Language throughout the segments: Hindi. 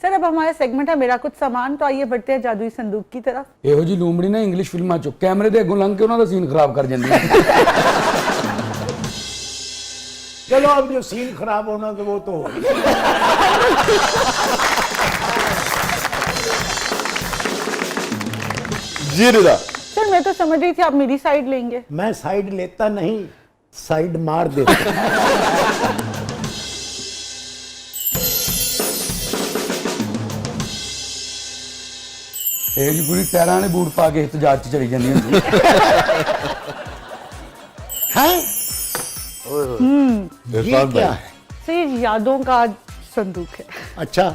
सर अब हमारा सेगमेंट है मेरा कुछ सामान, तो आइए बढ़ते हैं जादुई संदूक की तरफ। ਇਹੋ ਜੀ ਲੂੰਬੜੀ ਨਾ ਇੰਗਲਿਸ਼ ਫਿਲਮਾਂ ਚੋਂ ਕੈਮਰੇ ਦੇ ਅੱਗੋਂ ਲੰਘ ਕੇ ਉਹਨਾਂ ਦਾ ਸੀਨ ਖਰਾਬ ਕਰ ਜਾਂਦੀ ਹੈ। चलो अब जो सीन खराब होना तो वो तो हो ही। जी रिदा, सर मैं तो समझ रही थी आप मेरी साइड लेंगे। मैं साइड लेता नहीं, साइड मार देता। ਇਹ ਜੀ ਪੂਰੀ ਟਾਇਰਾਂ ਵਾਲੇ ਬੂਟ ਪਾ ਕੇ ਇਤਜਾਜ 'ਚ ਚਲੀ ਜਾਂਦੀ ਹੁੰਦੀ हैं? ये इरफान क्या भाई, है? सर ये यादों का संदूक है। अच्छा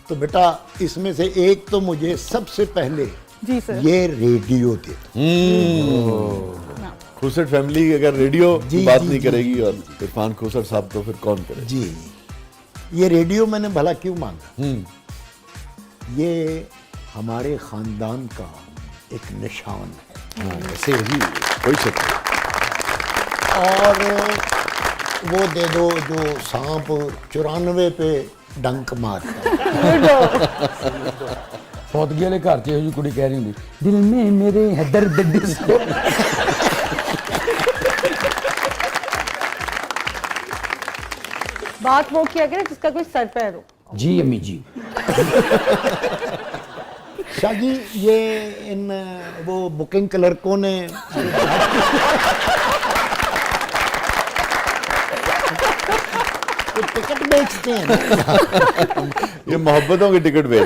तो बेटा इसमें से एक तो मुझे सबसे पहले जी सर। ये रेडियो दे दो। खुसट फैमिली अगर रेडियो जी, की बात जी, नहीं जी, करेगी और इरफान खुसट साहब तो फिर कौन करे। जी ये रेडियो मैंने भला क्यों मांगा? ये हमारे खानदान का एक निशान है ऐसे ही कोई शक नहीं। और वो दे दो जो सांप 94 पे डंक मारता है। ਫੌਤਗੀ ਵਾਲੇ ਘਰ 'ਚ ਇਹੋ ਜੀ ਕੁੜੀ ਕਹਿ ਰਹੀ ਹੁੰਦੀ ਦਿਲ ਮੇ ਮੇਰੇ ਹੈ ਦਰਦ डिस्को। बात वो किया करें जिसका कोई सर पैर हो। जी अम्मी जी। शाह जी ये इन वो बुकिंग क्लर्कों ने ये टिकट बेचते हैं ना। ये मोहब्बतों की टिकट भेज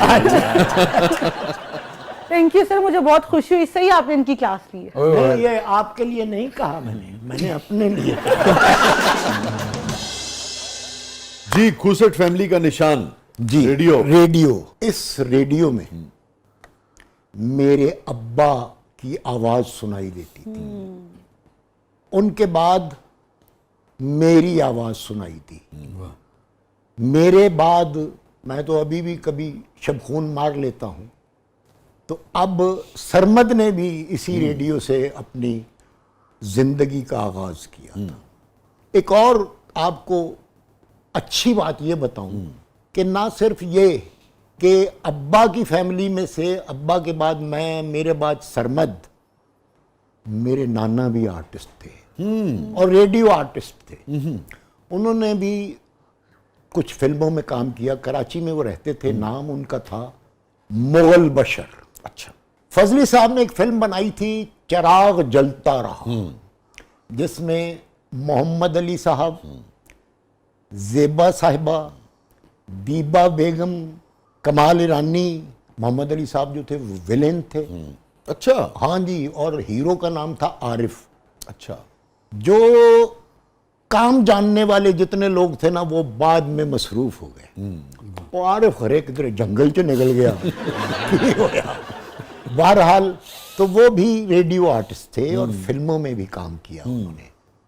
थैंक यू सर, मुझे बहुत खुशी हुई। सही आपने इनकी क्लास ली है। नहीं ये आपके लिए नहीं कहा मैंने अपने लिए कहा। जी खुसट फैमिली का निशान जी रेडियो। रेडियो इस रेडियो में मेरे अब्बा की आवाज सुनाई देती थी, उनके बाद मेरी आवाज सुनाई दी, मेरे बाद मैं तो अभी भी कभी शबखून मार लेता हूं, तो अब सरमद ने भी इसी रेडियो से अपनी जिंदगी का आगाज किया था। एक और आपको अच्छी बात ये बताऊं कि ना सिर्फ ये कि अब्बा की फैमिली में से अब्बा के बाद मैं, मेरे बाद सरमद, मेरे नाना भी आर्टिस्ट थे और रेडियो आर्टिस्ट थे। उन्होंने भी कुछ फिल्मों में काम किया, कराची में वो रहते थे, नाम उनका था मुगल बशर। अच्छा। फजली साहब ने एक फिल्म बनाई थी चिराग जलता रहा, जिसमें मोहम्मद अली साहब, जेबा साहिबा, दीबा बेगम, कमाल ईरानी, मोहम्मद अली साहब जो थे वो विलेन थे। अच्छा। हाँ जी, और हीरो का नाम था आरिफ। अच्छा। जो काम जानने वाले जितने लोग थे ना वो बाद में मसरूफ हो गए। वो आरिफ हरे किधर जंगल से निकल गया। ये होया। बहरहाल तो वो भी रेडियो आर्टिस्ट थे और फिल्मों में भी काम किया उन्होंने।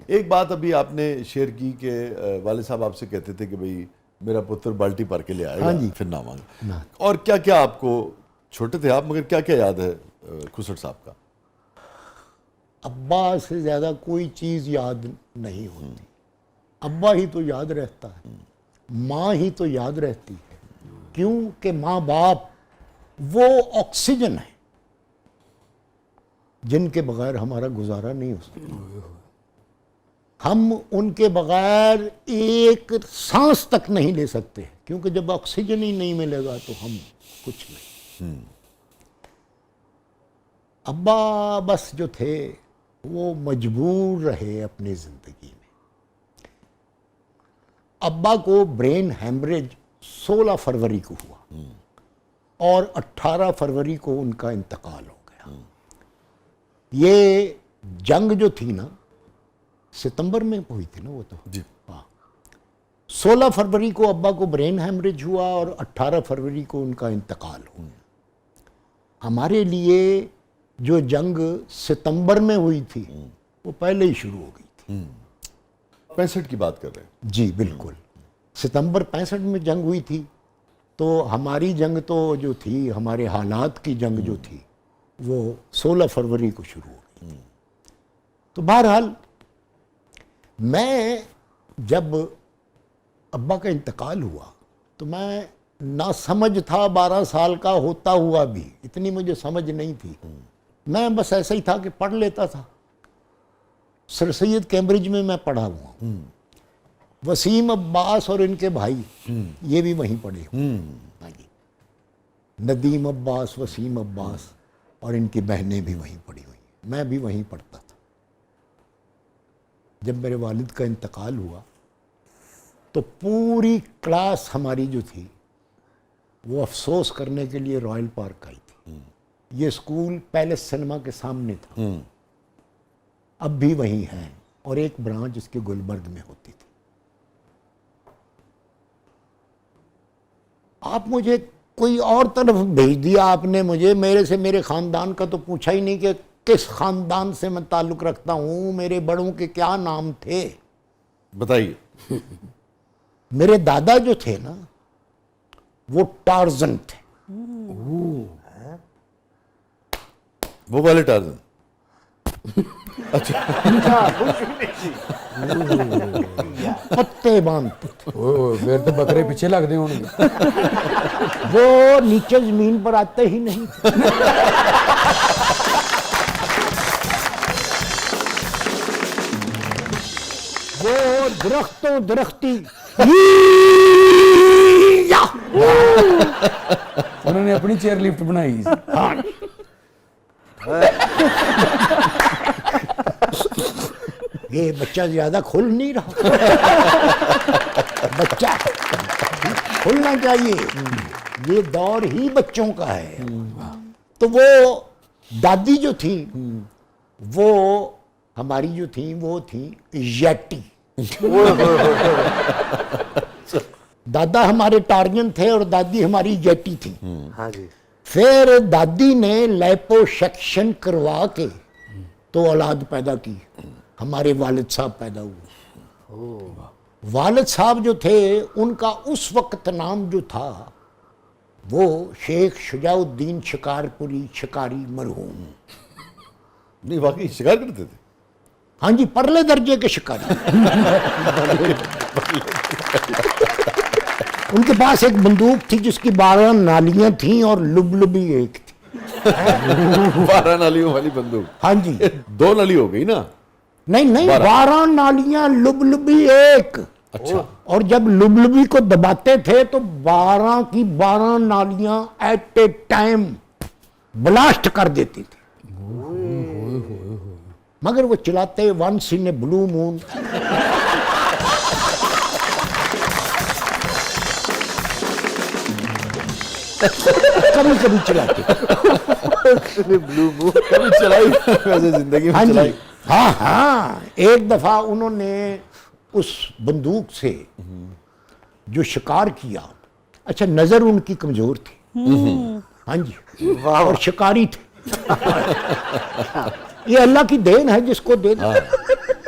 एक बात अभी आपने शेयर की कि वाले साहब आपसे कहते थे कि भाई मेरा पुत्र बाल्टी भर के ले आएगा। हाँ जी। फिर ना मांगा। और क्या क्या आपको, छोटे थे आप मगर क्या क्या याद है खुसट साहब का? अब्बा से ज्यादा कोई चीज याद नहीं होती, अब्बा ही तो याद रहता है, माँ ही तो याद रहती है, क्योंकि माँ बाप वो ऑक्सीजन है जिनके बगैर हमारा गुजारा नहीं हो सकता। हम उनके बगैर एक सांस तक नहीं ले सकते, क्योंकि जब ऑक्सीजन ही नहीं मिलेगा तो हम कुछ नहीं। अब्बा बस जो थे वो मजबूर रहे अपनी जिंदगी में। अब्बा को ब्रेन हैमरेज 16 फरवरी को हुआ और 18 फरवरी को उनका इंतकाल हो गया। ये जंग जो थी ना सितंबर में हुई थी ना वो तो जी। हाँ, 16 फरवरी को अब्बा को ब्रेन हैमरेज हुआ और 18 फरवरी को उनका इंतकाल हो गया। हमारे लिए जो जंग सितंबर में हुई थी वो पहले ही शुरू हो गई थी। 65 की बात कर रहे हैं। जी बिल्कुल, सितंबर 65 में जंग हुई थी, तो हमारी जंग तो जो थी, हमारे हालात की जंग जो थी वो 16 फरवरी को शुरू हो गई। तो बहरहाल मैं जब अब्बा का इंतकाल हुआ तो मैं ना समझ था, 12 साल का होता हुआ भी इतनी मुझे समझ नहीं थी। मैं बस ऐसा ही था कि पढ़ लेता था। सर सैयद कैम्ब्रिज में मैं पढ़ा हुआ। वसीम अब्बास और इनके भाई ये भी वहीं पढ़े हुए। हाँ जी, नदीम अब्बास, वसीम अब्बास और इनकी बहनें भी वहीं पढ़ी हुई। मैं भी वहीं पढ़ता था। जब मेरे वालिद का इंतकाल हुआ तो पूरी क्लास हमारी जो थी वो अफसोस करने के लिए रॉयल पार्क आई थी। ये स्कूल पैलेस सिनेमा के सामने था, अब भी वहीं है, और एक ब्रांच इसके गुलबर्ग में होती थी। आप मुझे कोई और तरफ भेज दिया आपने मुझे, मेरे से मेरे खानदान का तो पूछा ही नहीं कि किस खानदान से मैं ताल्लुक रखता हूं, मेरे बड़ों के क्या नाम थे। बताइए। मेरे दादा जो थे ना वो टार्जन थे। वो वाले टार्जन। पत्ते बांधते थे। ओ फिर तो बकरे पीछे लगते होंगे। वो नीचे जमीन पर आते ही नहीं थे। वो दरख्तों दरख्ती उन्होंने अपनी चेयर लिफ्ट बनाई। ये बच्चा ज्यादा खुल नहीं रहा। बच्चा खुलना चाहिए, ये दौर ही बच्चों का है। तो वो दादी जो थी वो हमारी जो थी वो थी यटी। दादा हमारे टार्जन थे और दादी हमारी यटी थी। हाँ जी। फिर दादी ने लाइपोसक्शन करवा के तो औलाद पैदा की, हमारे वालिद साहब पैदा हुए। वालिद साहब जो थे उनका उस वक्त नाम जो था वो शेख शुजाउद्दीन शिकारपुरी शिकारी मरहूम। नहीं, वाकई शिकार करते थे। हाँ जी, परले दर्जे के शिकारी। उनके पास एक बंदूक थी जिसकी 12 नालियां थीं और लुबलुबी एक थी। 12 नालियों वाली बंदूक। हाँ जी। 2 नाली हो गई ना। नहीं नहीं, 12 नालियां लुबलुबी एक। अच्छा। और जब लुबलुबी को दबाते थे तो 12 की 12 नालियां एट ए टाइम ब्लास्ट कर देती थी। मगर वो चलाते once in a blue moon. कभी कभी चलाते। ब्लू मून कभी चलाई वैसे जिंदगी में हाँ जी, चलाई। हाँ हाँ, एक दफा उन्होंने उस बंदूक से जो शिकार किया, अच्छा नजर उनकी कमजोर थी। हाँ जी, और शिकारी थे। ये अल्लाह की देन है जिसको दे दे।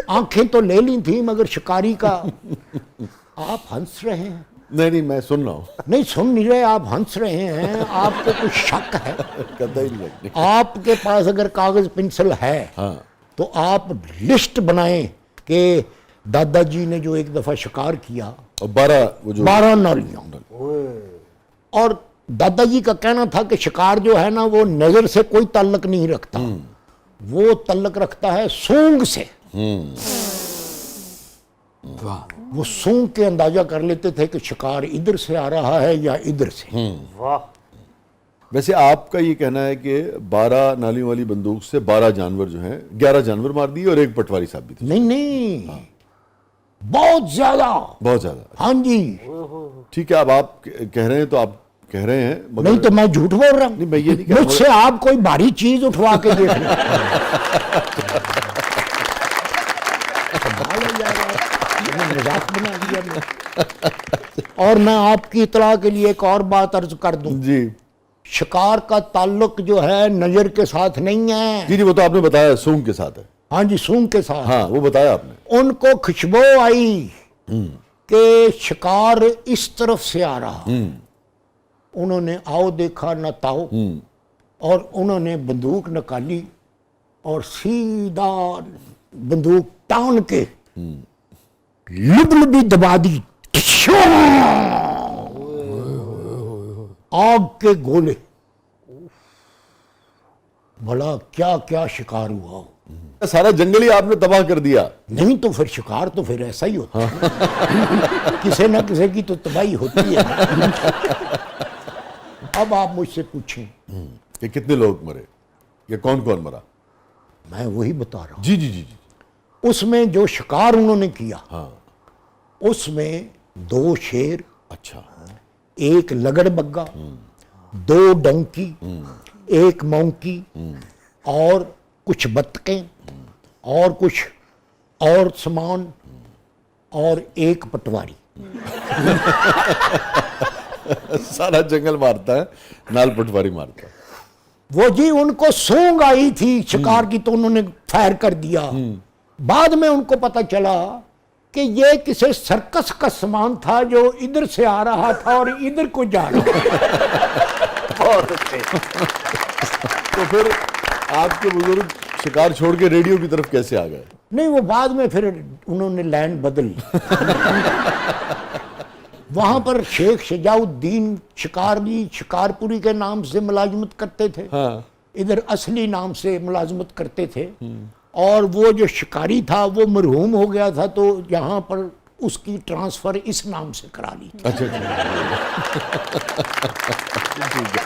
आंखें तो ले ली थी मगर शिकारी का। आप हंस रहे हैं? नहीं नहीं, मैं सुन रहा हूँ। नहीं सुन नहीं रहे, आप हंस रहे हैं। आपको कुछ शक है? कतई नहीं। आपके पास अगर कागज पेंसिल है हाँ। तो आप लिस्ट बनाएं कि दादाजी ने जो एक दफा शिकार किया, और 12 वो जो 12 नालियां। और दादाजी का कहना था कि शिकार जो है ना वो नजर से कोई ताल्लुक नहीं रखता, वो ताल्लुक रखता है सूंघ से। वो सूंघ के अंदाजा कर लेते थे कि शिकार इधर से आ रहा है या इधर से। वाह। वैसे आपका ये कहना है कि 12 नालियों वाली बंदूक से 12 जानवर जो हैं, 11 जानवर मार दिए और एक पटवारी साहब भी थे। नहीं नहीं, बहुत ज्यादा। बहुत ज्यादा। हाँ जी। ठीक है, अब आप कह रहे हैं तो आप कह रहे हैं, मगर नहीं तो मैं झूठ बोल रहा हूं। नहीं, मैं ये नहीं कह रहा। मुझसे आप कोई भारी चीज उठवा के देख लें। मजाक बना दिया मैं। और मैं आपकी इतला के लिए एक और बात अर्ज कर दूं। जी शिकार का ताल्लुक जो है नजर के साथ नहीं है। जी, वो तो आपने बताया सूंघ के साथ है। हाँ जी, सूंघ के साथ। हाँ, वो बताया आपने। उनको खुशबू आई कि शिकार इस तरफ से आ रहा। उन्होंने आओ देखा न ताओ, और उन्होंने बंदूक निकाली और सीधा बंदूक टान के लुबलुबी दबा दी। आग के गोले, बड़ा क्या क्या शिकार हुआ हो। सारा जंगल ही आपने तबाह कर दिया। नहीं तो फिर शिकार तो फिर ऐसा ही होता है। किसी न किसी की तो तबाही होती है। अब आप मुझसे पूछें, कि कितने लोग मरे या कौन कौन मरा? मैं वही बता रहा हूं। जी जी जी जी। उसमें जो शिकार उन्होंने किया, हाँ। उसमें 2 शेर, अच्छा। 1 लगड़बग्गा, 2 डंकी, 1 मौंकी और कुछ बत्तखें और कुछ और सामान और 1 पटवारी। सारा जंगल मारता है, नाल पटवारी मारता है। वो जी उनको सूंघ आई थी शिकार की तो उन्होंने फायर कर दिया। बाद में उनको पता चला कि ये किसी सर्कस का सामान था जो इधर से आ रहा था और इधर को जा रहा था। बहुत अच्छे। तो फिर आपके बुजुर्ग शिकार छोड़ के रेडियो की तरफ कैसे आ गए? नहीं, वो बाद में फिर उन्होंने लैंड बदली। वहां पर शेख शजाउद्दीन शिकारनी शिकारपुरी के नाम से मुलाजमत करते थे। हाँ। इधर असली नाम से मुलाजमत करते थे। और वो जो शिकारी था वो मरहूम हो गया था, तो यहाँ पर उसकी ट्रांसफर इस नाम से करा ली। अच्छा अच्छा।